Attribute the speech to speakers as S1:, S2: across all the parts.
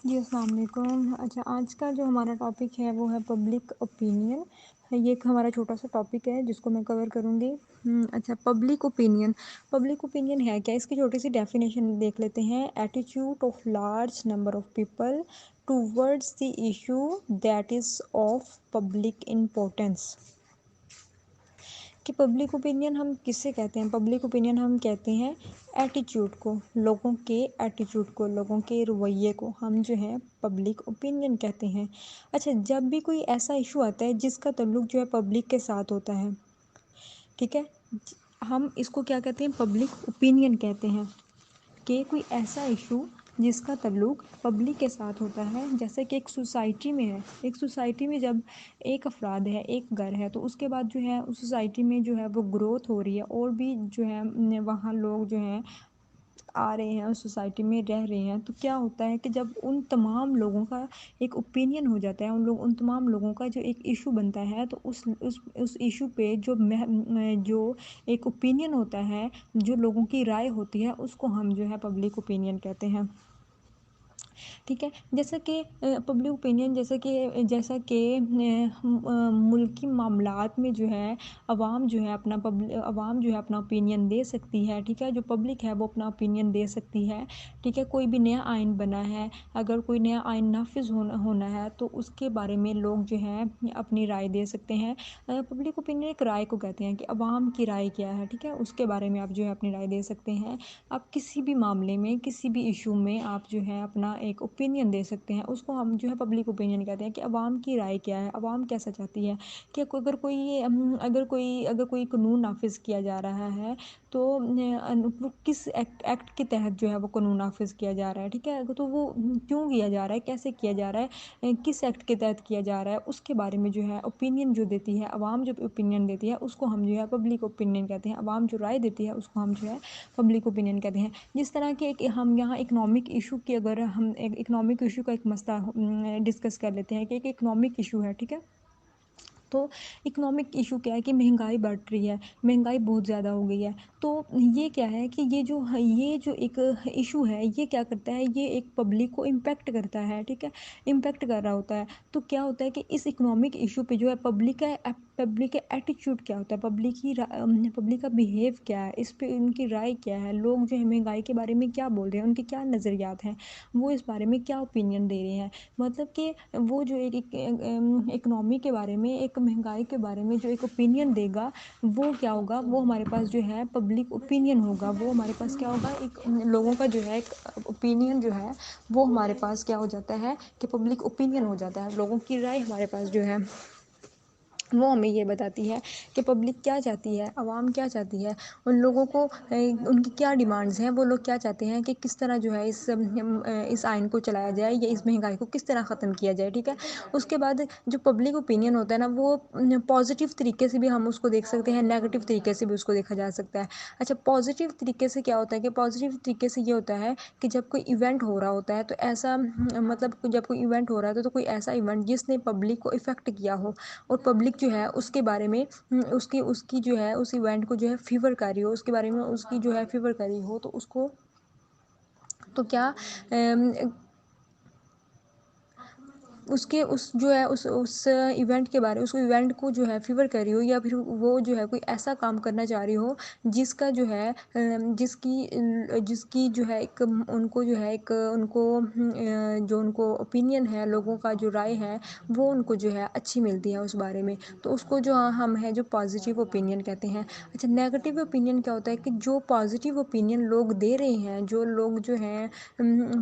S1: جی السلام علیکم۔ اچھا، آج کا جو ہمارا ٹاپک ہے وہ ہے پبلک اوپینین۔ یہ ایک ہمارا چھوٹا سا ٹاپک ہے جس کو میں کور کروں گی۔ اچھا، پبلک اوپینین ہے کیا؟ اس کی چھوٹی سی ڈیفینیشن دیکھ لیتے ہیں۔ Attitude of large number of people towards the issue that is of public importance. کہ پبلک اوپینین ہم کس سے کہتے ہیں؟ پبلک اوپینین ہم کہتے ہیں ایٹیٹیوڈ کو، لوگوں کے ایٹیٹیوڈ کو، لوگوں کے رویے کو ہم جو ہے پبلک اوپینین کہتے ہیں۔ اچھا، جب بھی کوئی ایسا ایشو آتا ہے جس کا تعلق جو ہے پبلک کے ساتھ ہوتا ہے، ٹھیک ہے، ہم اس کو کیا کہتے ہیں؟ پبلک اوپینین کہتے ہیں۔ کہ کوئی ایسا ایشو جس کا تعلق پبلک کے ساتھ ہوتا ہے، جیسے کہ ایک سوسائٹی میں ہے۔ ایک سوسائٹی میں جب ایک افراد ہے، ایک گھر ہے، تو اس کے بعد جو ہے اس سوسائٹی میں جو ہے وہ گروتھ ہو رہی ہے، اور بھی جو ہے وہاں لوگ جو ہیں آ رہے ہیں، اس سوسائٹی میں رہ رہے ہیں، تو کیا ہوتا ہے کہ جب ان تمام لوگوں کا ایک اوپینین ہو جاتا ہے، ان تمام لوگوں کا جو ایک ایشو بنتا ہے، تو اس ایشو پہ جو ایک اوپینین ہوتا ہے، جو لوگوں کی رائے ہوتی ہے، اس کو ہم جو ہے پبلک اوپینین کہتے ہیں۔ ٹھیک ہے، جیسا کہ پبلک اوپینین جیسا کہ ملکی معاملات میں جو ہے عوام جو ہے اپنا اوپینین دے سکتی ہے۔ ٹھیک ہے، جو پبلک ہے وہ اپنا اوپینین دے سکتی ہے۔ ٹھیک ہے، کوئی بھی نیا آئین بنا ہے، اگر کوئی نیا آئین نافذ ہونا ہے تو اس کے بارے میں لوگ جو ہیں اپنی رائے دے سکتے ہیں۔ پبلک اوپینین ایک رائے کو کہتے ہیں کہ عوام کی رائے کیا ہے، ٹھیک ہے، اس کے بارے میں آپ جو ہے اپنی رائے دے سکتے ہیں۔ آپ کسی بھی معاملے میں، کسی بھی ایشو میں آپ جو ہے اپنا ایک اوپینین دے سکتے ہیں، اس کو ہم جو ہے پبلک اوپینین کہتے ہیں کہ عوام کی رائے کیا ہے، عوام کیسا چاہتی ہے کہ اگر کوئی قانون نافذ کیا جا رہا ہے تو وہ کس ایکٹ کے تحت جو ہے وہ قانون نافذ کیا جا رہا ہے، ٹھیک ہے، تو وہ کیوں کیا جا رہا ہے، کیسے کیا جا رہا ہے، کس ایکٹ کے تحت کیا جا رہا ہے، اس کے بارے میں جو ہے اوپینین جو دیتی ہے عوام، جو اوپینین دیتی ہے اس کو ہم جو ہے پبلک اوپینین کہتے ہیں۔ عوام جو رائے دیتی ہے اس کو ہم جو ہے پبلک اوپینین کہتے ہیں۔ جس طرح کہ ہم یہاں اکنامک ایشو کی، اگر ہم اکنامک ایشو کا ایک مسئلہ ڈسکس کر لیتے ہیں کہ ایک اکنامک ایشو ہے، ٹھیک ہے، تو اکنامک ایشو کیا ہے کہ مہنگائی بڑھ رہی ہے، مہنگائی بہت زیادہ ہو گئی ہے۔ تو یہ کیا ہے کہ یہ جو ایک ایشو ہے، یہ کیا کرتا ہے، یہ ایک پبلک کو امپیکٹ کرتا ہے، ٹھیک ہے، امپیکٹ کر رہا ہوتا ہے۔ تو کیا ہوتا ہے کہ اس اکنامک ایشو پہ جو ہے پبلک کا ایٹیٹیوڈ کیا ہوتا ہے، پبلک کا بیہیو کیا ہے، اس پہ ان کی رائے کیا ہے، لوگ جو ہے مہنگائی کے بارے میں کیا بول رہے ہیں، ان کے کیا نظریات ہیں، وہ اس بارے میں کیا اوپینین دے رہے ہیں۔ مطلب کہ وہ جو ایک اکنامی کے بارے میں، ایک مہنگائی کے بارے میں جو ایک اوپینین دے گا، وہ کیا ہوگا، وہ ہمارے پاس جو ہے پبلک اوپینین ہوگا۔ وہ ہمارے پاس کیا ہوگا، ایک لوگوں کا جو ہے ایک اوپینین جو ہے وہ ہمارے پاس کیا ہو جاتا ہے کہ پبلک اوپینین ہو جاتا ہے۔ لوگوں کی رائے ہمارے پاس جو ہے وہ ہمیں یہ بتاتی ہے کہ پبلک کیا چاہتی ہے، عوام کیا چاہتی ہے، ان لوگوں کو ان کی کیا ڈیمانڈز ہیں، وہ لوگ کیا چاہتے ہیں کہ کس طرح جو ہے اس آئین کو چلایا جائے، یا اس مہنگائی کو کس طرح ختم کیا جائے، ٹھیک ہے۔ اس کے بعد جو پبلک اوپینین ہوتا ہے نا، وہ پازیٹیو طریقے سے بھی ہم اس کو دیکھ سکتے ہیں، نیگیٹو طریقے سے بھی اس کو دیکھا جا سکتا ہے۔ اچھا، پازیٹیو طریقے سے کیا ہوتا ہے کہ پازیٹیو طریقے سے یہ ہوتا ہے کہ جب کوئی ایونٹ ہو رہا ہوتا ہے، تو ایسا مطلب جب کوئی ایونٹ ہو رہا ہے تو کوئی ایسا ایونٹ جس نے پبلک کو افیکٹ کیا ہو، اور پبلک جو ہے اس کے بارے میں اس کی جو ہے اس ایونٹ کو جو ہے فیور کر رہی ہو، اس کے بارے میں اس کی جو ہے فیور کر رہی ہو، تو اس کو تو کیا اس ایونٹ کے بارے، اس ایونٹ کو جو ہے فیور کر رہی ہو، یا پھر وہ جو ہے کوئی ایسا کام کرنا چاہ رہی ہو جس کا جو ہے جس کی جو ہے ایک ان کو جو ہے ایک ان کو جو ان کو اوپینین ہے، لوگوں کا جو رائے ہے، وہ ان کو جو ہے اچھی ملتی ہے اس بارے میں، تو اس کو جو ہم ہے جو پازیٹیو اوپینین کہتے ہیں۔ اچھا، نیگیٹیو اوپینین کیا ہوتا ہے کہ جو پازیٹیو اوپینین لوگ دے رہے ہیں، جو لوگ جو ہیں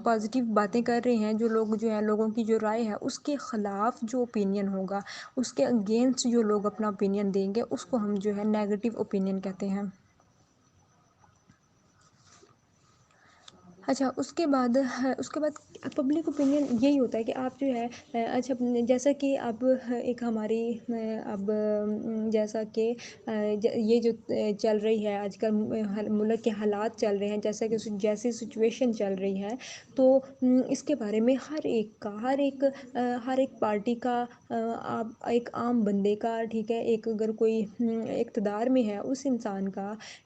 S1: پازیٹیو باتیں کر رہے ہیں، جو لوگ جو ہیں لوگوں کی جو رائے ہے اس کے خلاف جو اوپینین ہوگا، اس کے اگینسٹ جو لوگ اپنا اوپینین دیں گے، اس کو ہم جو ہے نیگیٹیو اوپینین کہتے ہیں۔ اچھا، اس کے بعد پبلک اوپینین یہی ہوتا ہے کہ آپ جو ہے اچھا، جیسا کہ اب ایک ہماری اب جیسا کہ یہ جو چل رہی ہے آج کل ملک کے حالات چل رہے ہیں، جیسا کہ جیسی سچویشن چل رہی ہے، تو اس کے بارے میں ہر ایک پارٹی کا، ایک عام بندے کا، ٹھیک ہے، ایک اگر کوئی اقتدار میں ہے اس انسان کا،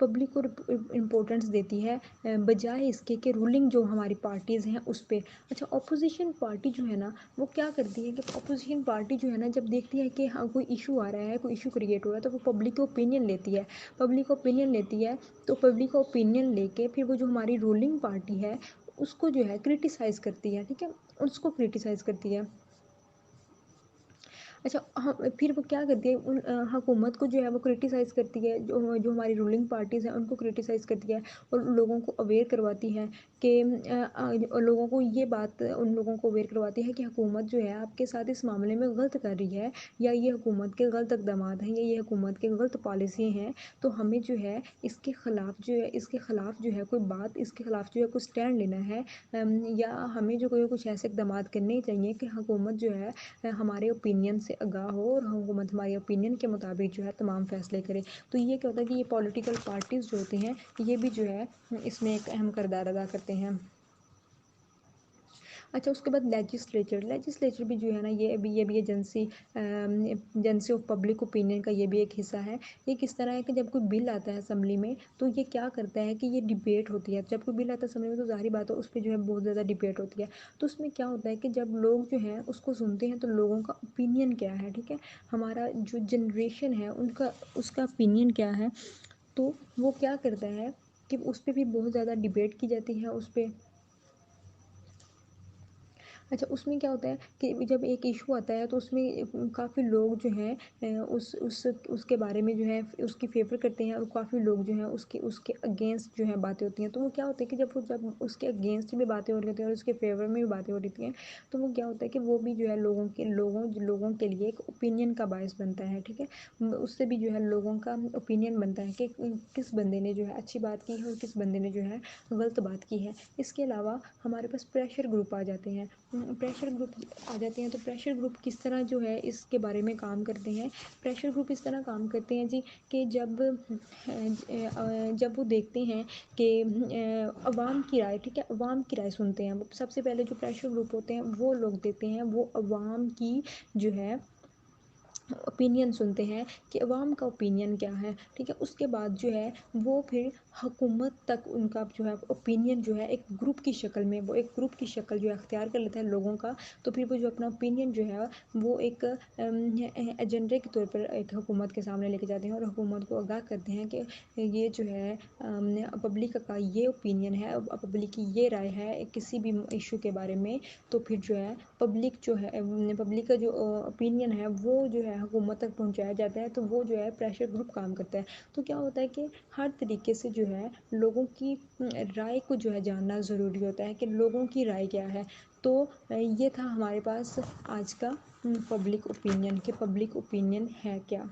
S1: پبلک کو امپورٹنس دیتی ہے بجائے اس کے کہ رولنگ جو ہماری پارٹیز ہیں اس پہ. اچھا اپوزیشن پارٹی جو ہے نا وہ کیا کرتی ہے کہ اپوزیشن پارٹی جو ہے نا جب دیکھتی ہے کہ ہاں کوئی ایشو آ رہا ہے، کوئی ایشو کریٹ ہو رہا ہے، تو وہ پبلک اوپینین لیتی ہے. پبلک اوپینین لیتی ہے تو پبلک اوپینین لے کے پھر وہ جو ہماری رولنگ پارٹی ہے اس کو جو ہے کرٹیسائز کرتی ہے. ٹھیک ہے، اس کو کرٹیسائز کرتی ہے. اچھا پھر وہ کیا کرتی ہے، ان حکومت کو جو ہے وہ کرٹیسائز کرتی ہے، جو ہماری رولنگ پارٹیز ہیں ان کو کرٹیسائز کرتی ہے اور لوگوں کو اویئر کرواتی ہے کہ لوگوں کو یہ بات ان لوگوں کو اویئر کرواتی ہے کہ حکومت جو ہے آپ کے ساتھ اس معاملے میں غلط کر رہی ہے، یا یہ حکومت کے غلط اقدامات ہیں، یا یہ حکومت کے غلط پالیسی ہیں. تو ہمیں جو ہے اس کے خلاف جو ہے کوئی بات، اس کے خلاف جو ہے کوئی اسٹینڈ لینا ہے، یا ہمیں جو کچھ ایسے اقدامات کرنے چاہیے کہ حکومت جو ہے ہمارے اوپینین سے آگاہ ہو اور حکومت ہماری اوپینین کے مطابق جو ہے تمام فیصلے کرے. تو یہ کیا ہوتا ہے کہ یہ پولیٹیکل پارٹیز جو ہوتی ہیں یہ بھی جو ہے اس میں ایک اہم کردار ادا کرتے ہیں. اچھا اس کے بعد لیجسلیچر بھی جو ہے نا یہ بھی ایجنسی آف پبلک اوپینین کا یہ بھی ایک حصہ ہے. یہ کس طرح ہے کہ جب کوئی بل آتا ہے اسمبلی میں تو یہ کیا کرتا ہے کہ یہ ڈبیٹ ہوتی ہے. جب کوئی بل آتا ہے اسمبلی میں تو ظاہری بات ہے اس پہ جو ہے بہت زیادہ ڈبیٹ ہوتی ہے. تو اس میں کیا ہوتا ہے کہ جب لوگ جو ہیں اس کو سنتے ہیں تو لوگوں کا اوپینین کیا ہے. ٹھیک ہے، ہمارا جو جنریشن ہے اس کا اوپینین کیا ہے. تو وہ کیا کرتا ہے کہ اس پہ بھی بہت زیادہ ڈبیٹ کی جاتی ہے اس پہ. اچھا اس میں کیا ہوتا ہے کہ جب ایک ایشو آتا ہے تو اس میں کافی لوگ جو ہیں اس کے بارے میں جو ہے اس کی فیور کرتے ہیں، اور کافی لوگ جو ہیں اس کے اگینسٹ جو ہے باتیں ہوتی ہیں. تو وہ کیا ہوتا ہے کہ جب اس کے اگینسٹ بھی باتیں ہو رہی ہوتی ہیں اور اس کے فیور میں بھی باتیں ہو رہی ہیں تو وہ کیا ہوتا ہے کہ وہ بھی جو ہے لوگوں کے لیے ایک اوپینین کا باعث بنتا ہے. ٹھیک ہے، اس سے بھی جو ہے لوگوں کا اوپینین بنتا ہے کہ کس بندے نے جو ہے اچھی بات کی ہے اور کس بندے نے جو ہے غلط بات کی ہے. اس کے علاوہ ہمارے پاس پریشر گروپ آ جاتے ہیں. تو پریشر گروپ کس طرح جو ہے اس کے بارے میں کام کرتے ہیں. پریشر گروپ اس طرح کام کرتے ہیں جی کہ جب وہ دیکھتے ہیں کہ عوام کی رائے، ٹھیک ہے، عوام کی رائے سنتے ہیں. سب سے پہلے جو پریشر گروپ ہوتے ہیں وہ لوگ دیتے ہیں، وہ عوام کی جو ہے اوپینین سنتے ہیں کہ عوام کا اوپینین کیا ہے. ٹھیک ہے، اس کے بعد جو ہے وہ پھر حکومت تک ان کا جو ہے اوپینین جو ہے ایک گروپ کی شکل میں، وہ ایک گروپ کی شکل جو ہے اختیار کر لیتا ہے لوگوں کا. تو پھر وہ جو اپنا اوپینین جو ہے وہ ایک ایجنڈے کے طور پر ایک حکومت کے سامنے لے کے جاتے ہیں اور حکومت کو آگاہ کرتے ہیں کہ یہ جو ہے پبلک کا یہ اوپینین ہے، پبلک کی یہ رائے ہے کسی بھی ایشو کے بارے میں. تو پھر جو ہے پبلک کا جو اوپینین ہے وہ جو ہے حکومت تک پہنچایا جاتا ہے. تو وہ جو ہے پریشر گروپ کام کرتا ہے. تو کیا ہوتا ہے کہ ہر طریقے سے جو ہے لوگوں کی رائے کو جو ہے جاننا ضروری ہوتا ہے کہ لوگوں کی رائے کیا ہے. تو یہ تھا ہمارے پاس آج کا پبلک اوپینین کہ پبلک اوپینین ہے کیا.